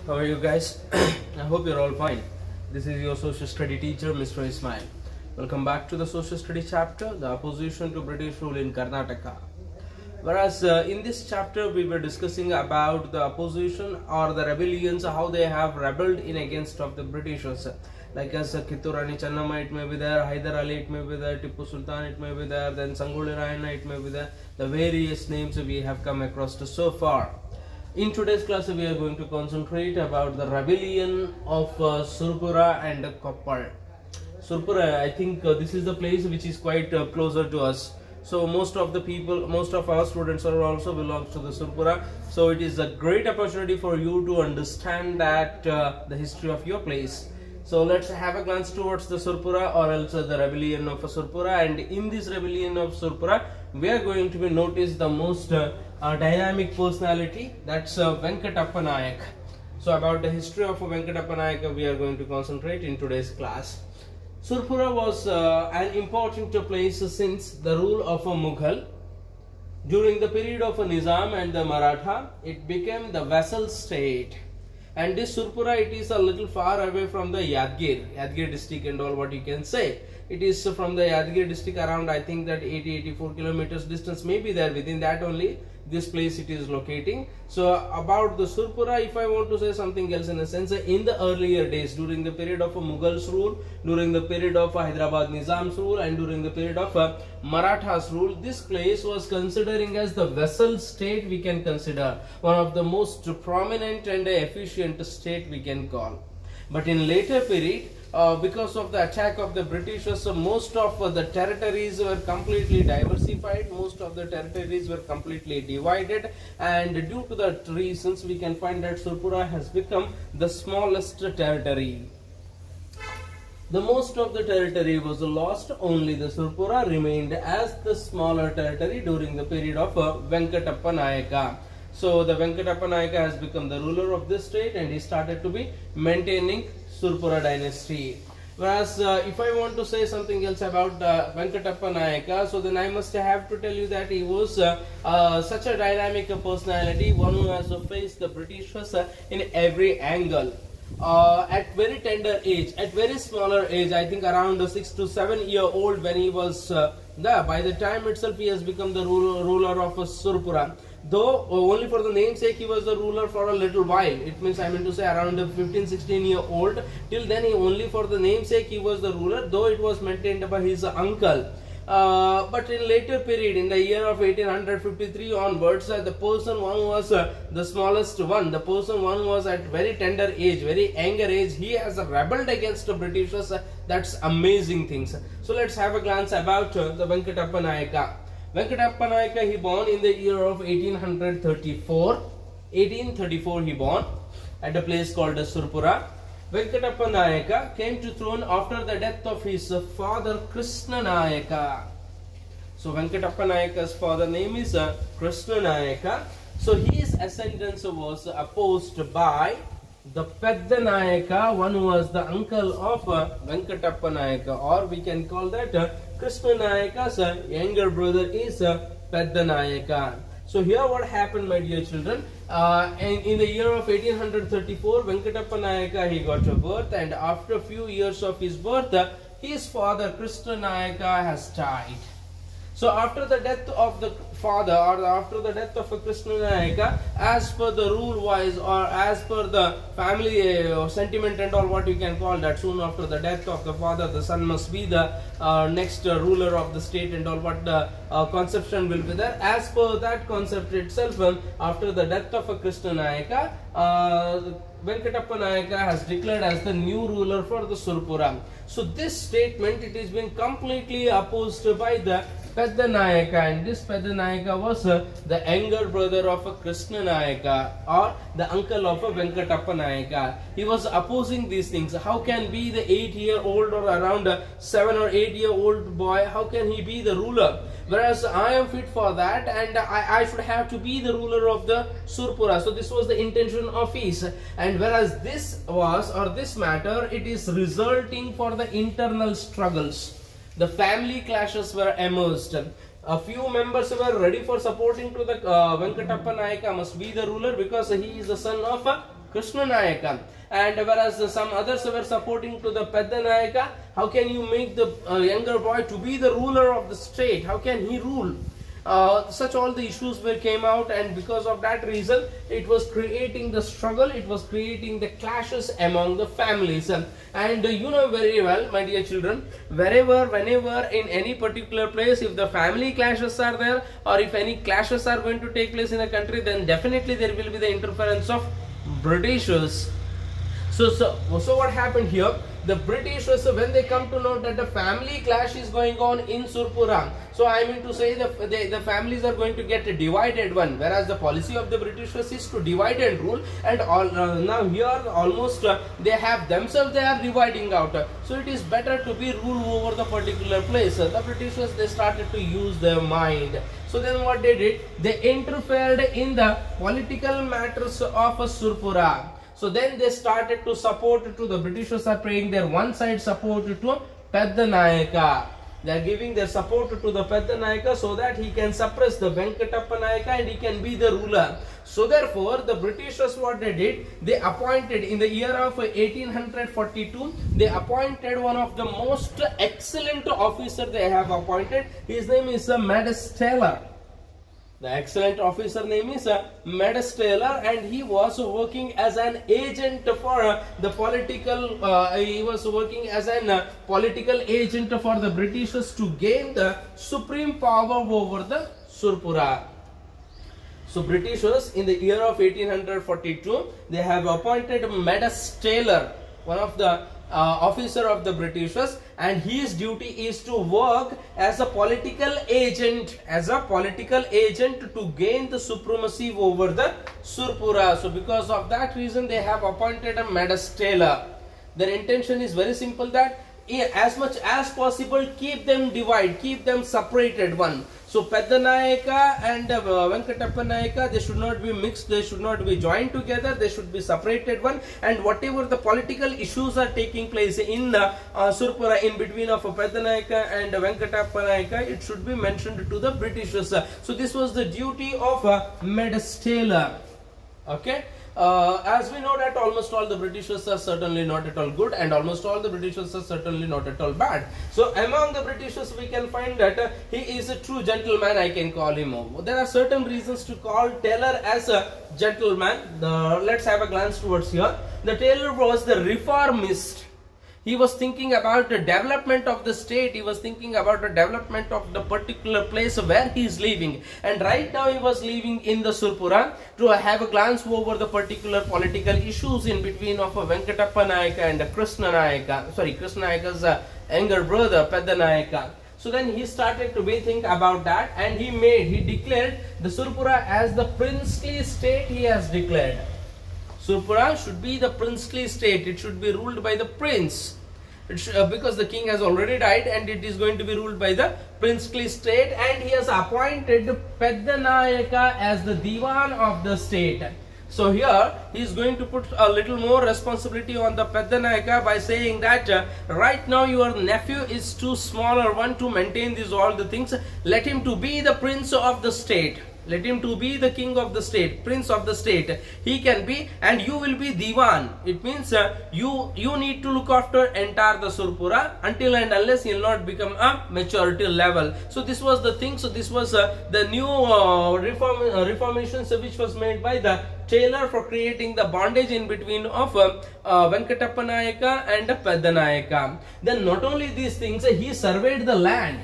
How are you guys? I hope you're all fine. This is your social study teacher, Mr. Ismail. Welcome back to the social study chapter, the opposition to British rule in Karnataka. Whereas in this chapter we were discussing about the opposition or the rebellions, how they have rebelled in against of the Britishers. Like as Kittur Rani Channamma it may be there, Hyder Ali it may be there, Tipu Sultan it may be there, then Sangoli Rayana it may be there. The various names we have come across to so far. In today's class we are going to concentrate about the rebellion of Surpura and Koppal. Surpura, I think this is the place which is quite closer to us. So most of the people, most of our students are also belongs to the Surpura. So it is a great opportunity for you to understand that the history of your place. So let's have a glance towards the Surpura or else the rebellion of Surpura. And in this rebellion of Surpura, we are going to be notice the most dynamic personality, that's Venkatappa Nayak. So about the history of Venkatappa Nayak we are going to concentrate in today's class. Surpura was an important place since the rule of a Mughal. During the period of a Nizam and the Maratha, it became the vassal state. And this Surpura, it is a little far away from the Yadgir district and all what you can say. It is from the Yadgir district around, I think that 80-84 kilometers distance may be there. Within that only this place it is locating. So about the Surpura, if I want to say something else in a sense, in the earlier days during the period of Mughals rule, during the period of Hyderabad Nizam's rule and during the period of Marathas rule, this place was considering as the vassal state, we can consider one of the most prominent and efficient state we can call. But in later period, because of the attack of the Britishers, most of the territories were completely diversified, most of the territories were completely divided, and due to that reasons we can find that Surpura has become the smallest territory. The most of the territory was lost, only the Surpura remained as the smaller territory during the period of Venkatappa Nayaka. So the Venkatappa Nayaka has become the ruler of this state and he started to be maintaining Surpura dynasty. Whereas if I want to say something else about Venkatappa Nayaka, so then I must have to tell you that he was such a dynamic personality, one who has faced the Britishers in every angle. At very tender age, at very smaller age, I think around 6 to 7 year old when he was there, by the time itself he has become the ruler of Surpura. Though only for the namesake he was the ruler for a little while. It means I mean to say around 15-16 year old. Till then he only for the namesake he was the ruler, though it was maintained by his uncle. But in later period, in the year of 1853 onwards, the person one was the smallest one, the person one was at very tender age, very younger age, he has rebelled against the Britishers. That's amazing things. So let's have a glance about the Venkatappa Nayaka. Venkatappa Nayaka, he born in the year of 1834. 1834 he born at a place called Surpura. Venkatappa Nayaka came to throne after the death of his father Krishna Nayaka. So Venkatappa Nayaka's father name is Krishna Nayaka. So his ascendance was opposed by the Pedda Nayaka, one who was the uncle of Venkatappa Nayaka, or we can call that Krishna Nayaka's younger brother is Pedda Nayaka. So here what happened, my dear children, in the year of 1834, Venkatappa Nayaka, he got a birth, and after a few years of his birth, his father Krishna Nayaka has died. So after the death of the father, or after the death of Krishna Nayaka, as per the rule wise or as per the family sentiment and all what you can call that, soon after the death of the father, the son must be the next ruler of the state and all what the conception will be there. As per that concept itself, after the death of Krishna Nayaka, Venkatappa Nayaka has declared as the new ruler for the Surpura. So this statement, it has been completely opposed by the Pedda Nayaka, and this Pedda Nayaka was the younger brother of Krishna Nayaka, or the uncle of Venkatappa Nayaka. He was opposing these things. How can be the 8-year-old or around 7 or 8-year-old boy, how can he be the ruler? Whereas I am fit for that, and I should have to be the ruler of the Surpura. So this was the intention of his. And whereas this was, or this matter, it is resulting for the internal struggles. The family clashes were emerged. A few members were ready for supporting to the Venkatappa Nayaka must be the ruler because he is the son of Krishna Nayaka. And whereas some others were supporting to the Pedda Nayaka, how can you make the younger boy to be the ruler of the state? How can he rule? Such all the issues came out, and because of that reason it was creating the struggle, it was creating the clashes among the families. And you know very well, my dear children, whenever in any particular place, if the family clashes are there, or if any clashes are going to take place in a country, then definitely there will be the interference of Britishers. So what happened here? The Britishers, when they come to know that the family clash is going on in Surpura, so I mean to say the families are going to get a divided one, whereas the policy of the Britishers is to divide and rule, and now here almost they have themselves, they are dividing out. So it is better to be ruled over the particular place. The Britishers, they started to use their mind. So then what they did? They interfered in the political matters of Surpura. So then they started to support to the Britishers are paying their one side support to Pedda Nayaka. They are giving their support to the Pedda Nayaka so that he can suppress the Venkatappa Nayaka and he can be the ruler. So therefore the Britishers, what they did, they appointed in the year of 1842, they appointed one of the most excellent officer they have appointed. His name is Maddas Taylor. The excellent officer name is Maddas Taylor, and he was working as an agent for the political. He was working as an political agent for the Britishers to gain the supreme power over the Surpura. So Britishers in the year of 1842, they have appointed Maddas Taylor, one of the officer of the Britishers, and his duty is to work as a political agent, to gain the supremacy over the Surpura. So because of that reason they have appointed a Maddas Taylor. Their intention is very simple, that as much as possible keep them divided, keep them separated one. So Pedda Nayaka and Venkatappa Nayaka, they should not be mixed, they should not be joined together, they should be separated one. And whatever the political issues are taking place in Surpura, in between of Pedda Nayaka and Venkatappa Nayaka, it should be mentioned to the Britishers. So this was the duty of Maddas Taylor. Okay. As we know that almost all the Britishers are certainly not at all good, and almost all the Britishers are certainly not at all bad. So among the Britishers we can find that he is a true gentleman, I can call him. There are certain reasons to call Taylor as a gentleman. Let's have a glance towards here. The Taylor was the reformist. He was thinking about the development of the state. He was thinking about the development of the particular place where he is living. And right now he was living in the Surpura to have a glance over the particular political issues in between of Venkatappa Nayaka and Krishna Nayaka. Sorry, Krishna Nayaka's younger brother, Pedda Nayaka. So then he started to think about that, and he declared the Surpura as the princely state. He has declared Surpura should be the princely state. It should be ruled by the prince. Because the king has already died, and it is going to be ruled by the princely state. And he has appointed Pedda Nayaka as the Diwan of the state. So here he is going to put a little more responsibility on the Pedda Nayaka by saying that right now your nephew is too smaller one to maintain all the things. Let him to be the prince of the state. Let him to be the king of the state, prince of the state. He can be, and you will be Diwan. It means you need to look after entire the Surpura until and unless he will not become a maturity level. So this was the thing. So this was the new reformations which was made by the Taylor for creating the bondage in between of Venkatappa Nayaka and Pedda Nayaka. Then not only these things, he surveyed the land.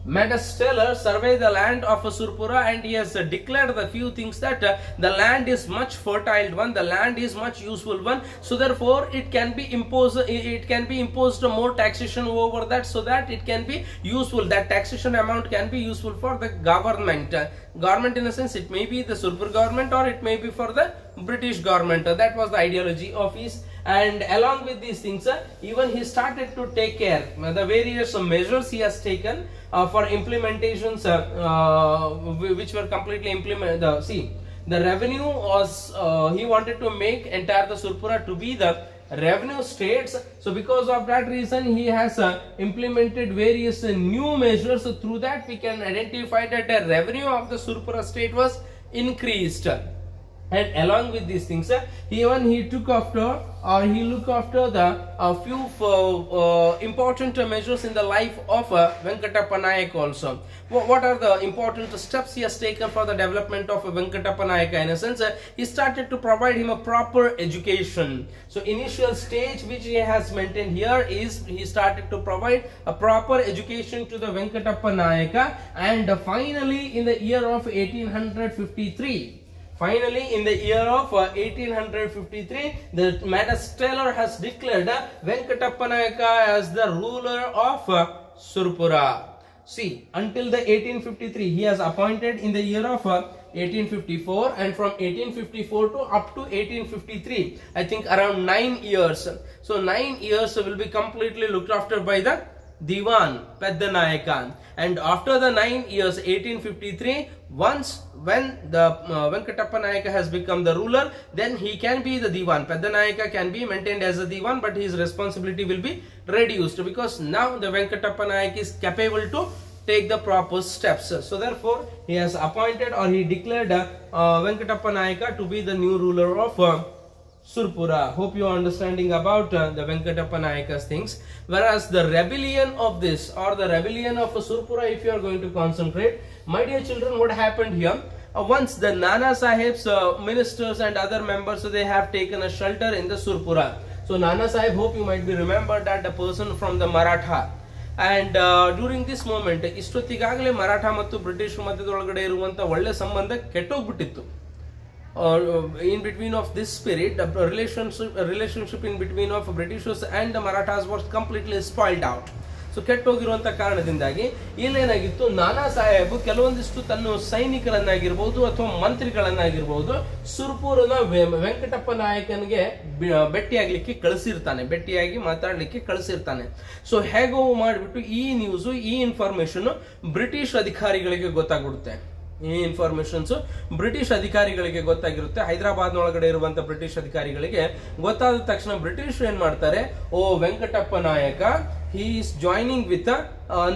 Maddas Taylor surveyed the land of Surpura, and he has declared the few things that the land is much fertile one, the land is much useful one. So therefore it can be imposed more taxation over that, so that it can be useful. That taxation amount can be useful for the government. Government in a sense, it may be the Surpur government or it may be for the British government. That was the ideology of his. And along with these things, even he started to take care the various measures he has taken for implementations which were completely implemented. The revenue was he wanted to make entire the Surpura to be the revenue states. So because of that reason he has implemented various new measures. So through that we can identify that the revenue of the Surpura state was increased. And along with these things, he took after, or he looked after the few important measures in the life of Venkatappa Nayak also. What are the important steps he has taken for the development of Venkatappa Nayak? In a sense, he started to provide him a proper education. So initial stage which he has maintained here is he started to provide a proper education to the Venkatappa Nayaka, and finally in the year of 1853, the Madras has declared Venkatappa Nayaka as the ruler of Surpura. See, until the 1853, he has appointed in the year of 1854, and from 1854 to up to 1853, I think around 9 years. So 9 years will be completely looked after by the Diwan Pedda Nayaka. And after the 9 years, 1853, when the Venkatappa Nayaka has become the ruler, then he can be the Diwan. Pedda Nayaka can be maintained as a Diwan, but his responsibility will be reduced, because now the Venkatappa Nayaka is capable to take the proper steps. So therefore, he has appointed, or he declared Venkatappa Nayaka to be the new ruler of Surpura. Hope you are understanding about the Venkatappa Nayaka's things. Whereas the rebellion of this, or the rebellion of Surpura, if you are going to concentrate, my dear children, what happened here? Once the Nana Sahib's ministers and other members, they have taken a shelter in the Surpura. So Nana Sahib, hope you might be remembered, that a person from the Maratha. And during this moment, ಇಷ್ಟೊತ್ತಿಗಾಗಲೇ Maratha ಮತ್ತು British ಮಧ್ಯದೊಳಗಡೆ ಇರುವಂತ ಒಳ್ಳೆ ಸಂಬಂಧ ಕೆಟ್ಟೋಗ್ಬಿಟ್ಟಿತ್ತು. In between of this spirit, the relationship in between of Britishers and the Marathas was completely spoiled out. So ಕೆಟ್ಟೋಗಿರುವಂತ ಕಾರಣದಿಂದಾಗಿ ಇಲ್ಲೇನಾಗಿತ್ತು, ನಾನಾ ಸಾಹೇಬ್ ಕೆಲವೊಂದಿಷ್ಟು ತನ್ನ ಸೈನಿಕರನ್ನಾಗಿರ್ಬಹುದು ಅಥವಾ ಮಂತ್ರಿಗಳನ್ನಾಗಿರ್ಬಹುದು ಸುರ್ಪುರನ ವೆಂಕಟಪ್ಪ ನಾಯಕನಿಗೆ ಭೇಟಿಯಾಗ್ಲಿಕ್ಕೆ ಕಳಿಸಿರ್ತಾನೆ, ಭೇಟಿಯಾಗಿ ಮಾತಾಡ್ಲಿಕ್ಕೆ ಕಳಿಸಿರ್ತಾನೆ. ಸೊ ಹೇಗೋ ಮಾಡಿಬಿಟ್ಟು ಈ ನ್ಯೂಸ್, ಈ ಇನ್ಫಾರ್ಮೇಶನ್ ಬ್ರಿಟಿಷ್ ಅಧಿಕಾರಿಗಳಿಗೆ ಗೊತ್ತಾಗ್ಬಿಡುತ್ತೆ. ಈ ಇನ್ಫಾರ್ಮೇಶನ್ಸ್ ಬ್ರಿಟಿಷ್ ಅಧಿಕಾರಿಗಳಿಗೆ ಗೊತ್ತಾಗಿರುತ್ತೆ. ಹೈದರಾಬಾದ್ ಒಳಗಡೆ ಇರುವಂತ ಬ್ರಿಟಿಷ್ ಅಧಿಕಾರಿಗಳಿಗೆ ಗೊತ್ತಾದ ತಕ್ಷಣ ಬ್ರಿಟಿಷ್ ಏನ್ ಮಾಡ್ತಾರೆ, ಓ ವೆಂಕಟಪ್ಪ ನಾಯಕ, he is joining with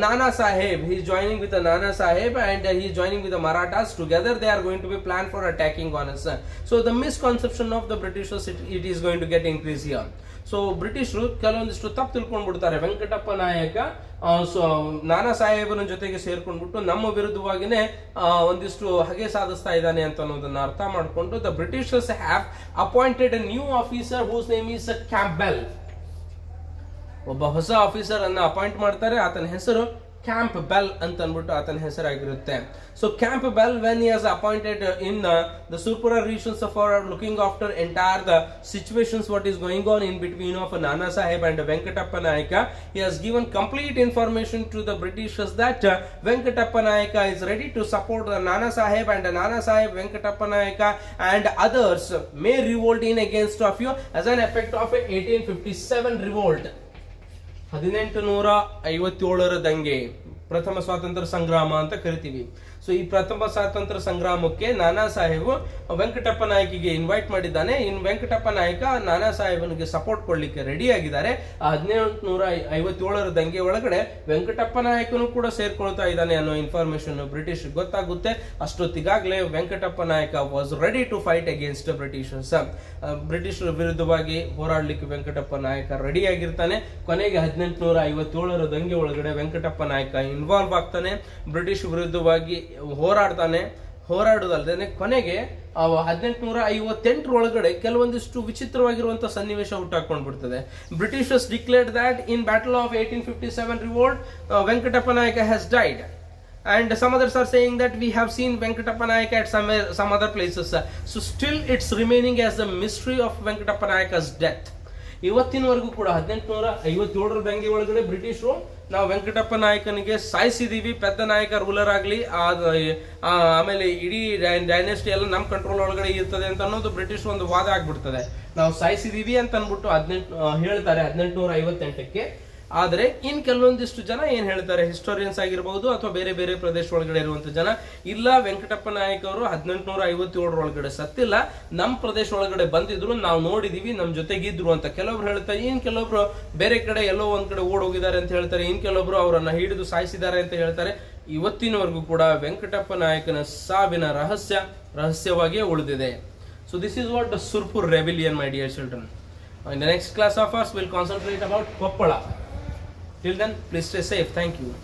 Nana Sahib. He is joining with Nana Sahib, and he is joining with the Marathas. Together they are going to be planned for attacking on us. So the misconception of the Britishers, it is going to get increased here. So ಬ್ರಿಟಿಷರು ಕೆಲವೊಂದಿಷ್ಟು ತಪ್ಪು ತಿಳ್ಕೊಂಡ್ಬಿಡ್ತಾರೆ. ವೆಂಕಟಪ್ಪ ನಾಯಕ so ನಾನಾ ಸಾಹೇಬನ ಜೊತೆಗೆ ಸೇರ್ಕೊಂಡ್ಬಿಟ್ಟು ನಮ್ಮ ವಿರುದ್ಧವಾಗಿನೇ ಒಂದಿಷ್ಟು ಹಗೆ ಸಾಧಿಸ್ತಾ ಇದ್ದಾನೆ ಅಂತ ಅನ್ನೋದನ್ನ ಅರ್ಥ ಮಾಡಿಕೊಂಡು the Britishers have appointed a new officer whose name is Campbell. ಒಬ್ಬ ಹೊಸ ಆಫೀಸರ್ ಅನ್ನ ಅಪಾಯಿಂಟ್ ಮಾಡ್ತಾರೆ. ಆತನ ಹೆಸರು ಕ್ಯಾಂಪ್ ಬೆಲ್ ಅಂತ ಅಂದ್ಬಿಟ್ಟು ಆತನ ಹೆಸರಾಗಿರುತ್ತೆ. So Campbell, when he has appointed in the Surpura regions for looking after entire the situations what is going on in between of Nana Sahib and Venkatappa Nayaka, he has given complete information to the Britishers that Venkatappa Nayaka is ready to support the Nana Sahib, and Nana Sahib, Venkatappa Nayaka and others may revolt in against of you as an effect of 1857 revolt. 1857 ದಂಗೆ, ಪ್ರಥಮ ಸ್ವಾತಂತ್ರ್ಯ ಸಂಗ್ರಾಮ ಅಂತ ಕರಿತೀವಿ. So ಈ ಪ್ರಥಮ ಸ್ವಾತಂತ್ರ್ಯ ಸಂಗ್ರಾಮಕ್ಕೆ ನಾನಾ Saheb Venkatappa ನಾಯಕಿಗೆ invite ಮಾಡಿದ್ದಾನೆ. ವೆಂಕಟಪ್ಪ ನಾಯಕ ನಾನಾ ಸಾಹೇಬನಿಗೆ ಸಪೋರ್ಟ್ ಕೊಡ್ಲಿಕ್ಕೆ ರೆಡಿ ಆಗಿದ್ದಾರೆ. 1857 ದಂಗೆ ಒಳಗಡೆ ವೆಂಕಟಪ್ಪ ನಾಯಕನು ಕೂಡ ಸೇರ್ಕೊಳ್ತಾ ಇದ್ದಾನೆ ಅನ್ನೋ ಇನ್ಫಾರ್ಮೇಶನ್ ಬ್ರಿಟಿಷ್ ಗೊತ್ತಾಗುತ್ತೆ. ಅಷ್ಟೊತ್ತಿಗಾಗಲೇ Venkatappa Nayaka was ready to fight against Britishers. ಬ್ರಿಟಿಷರ ವಿರುದ್ಧವಾಗಿ ಹೋರಾಡ್ಲಿಕ್ಕೆ ವೆಂಕಟಪ್ಪ ನಾಯಕ ರೆಡಿ ಆಗಿರ್ತಾನೆ. ಕೊನೆಗೆ 1857 ದಂಗೆ ಒಳಗಡೆ ವೆಂಕಟಪ್ಪ ನಾಯಕ ಇನ್ವಾಲ್ವ್ ಆಗ್ತಾನೆ, ಬ್ರಿಟಿಷ್ ವಿರುದ್ಧವಾಗಿ ಹೋರಾಡ್ತಾನೆ. ಹೋರಾಡುದಲ್ದೇನೆ ಕೊನೆಗೆ 1858 ಒಳಗಡೆ ಕೆಲವೊಂದಿಷ್ಟು ವಿಚಿತ್ರವಾಗಿರುವಂತಹ ಸನ್ನಿವೇಶ ಹುಟ್ಟಾಕೊಂಡ್ಬಿಡ್ತದೆ. Britishers declared that in battle of 1857 revolt Venkatappa Nayaka has died, and some others are saying that we have seen Venkatappa Nayaka at some other places. So still it's remaining as the mystery of Venkatappa Nayaka's death. ಇವತ್ತಿನವರೆಗೂ ಕೂಡ 1857 ದಂಗೆ ಒಳಗಡೆ ಬ್ರಿಟಿಷರು ನಾವು ವೆಂಕಟಪ್ಪ ನಾಯಕನಿಗೆ ಸಾಯಿಸಿದೀವಿ, ಪೆದ್ದ ನಾಯಕ ruler ಆಗ್ಲಿ, ಆಮೇಲೆ ಇಡೀ ಡೈನೆಸ್ಟಿ ಎಲ್ಲ ನಮ್ ಕಂಟ್ರೋಲ್ ಒಳಗಡೆ ಇರ್ತದೆ ಅಂತ ಅನ್ನೋದು ಬ್ರಿಟಿಷ್ ಒಂದು ವಾದ ಆಗ್ಬಿಡ್ತದೆ. ನಾವು ಸಾಯಿಸಿದೀವಿ ಅಂತ ಅನ್ಬಿಟ್ಟು ಹೇಳ್ತಾರೆ 1858ಕ್ಕೆ. ಆದರೆ ಇನ್ ಕೆಲವೊಂದಿಷ್ಟು ಜನ ಏನ್ ಹೇಳ್ತಾರೆ, ಹಿಸ್ಟೋರಿಯನ್ಸ್ ಆಗಿರಬಹುದು ಅಥವಾ ಬೇರೆ ಬೇರೆ ಪ್ರದೇಶ ಒಳಗಡೆ ಇರುವಂತ ಜನ, ಇಲ್ಲ ವೆಂಕಟಪ್ಪ ನಾಯಕ್ ಅವರು 1857 ಒಳಗಡೆ ಸತ್ತಿಲ್ಲ, ನಮ್ ಪ್ರದೇಶ ಒಳಗಡೆ ಬಂದಿದ್ರು, ನಾವು ನೋಡಿದೀವಿ, ನಮ್ ಜೊತೆಗಿದ್ರು ಅಂತ ಕೆಲವೊಬ್ರು ಹೇಳ್ತಾರೆ. ಇನ್ ಕೆಲವೊಬ್ರು ಬೇರೆ ಕಡೆ ಎಲ್ಲೋ ಒಂದ್ ಕಡೆ ಓಡೋಗಿದ್ದಾರೆ ಅಂತ ಹೇಳ್ತಾರೆ. ಇನ್ ಕೆಲವೊಬ್ರು ಅವರನ್ನ ಹಿಡಿದು ಸಾಯಿಸಿದ್ದಾರೆ ಅಂತ ಹೇಳ್ತಾರೆ. ಇವತ್ತಿನವರೆಗೂ ಕೂಡ ವೆಂಕಟಪ್ಪ ನಾಯಕನ ಸಾವಿನ ರಹಸ್ಯವಾಗಿಯೇ ಉಳಿದಿದೆ. So this is what the Surpur rebellion, my dear children. In the next class of us, we'll concentrate about Koppala. Till then, please stay safe. Thank you.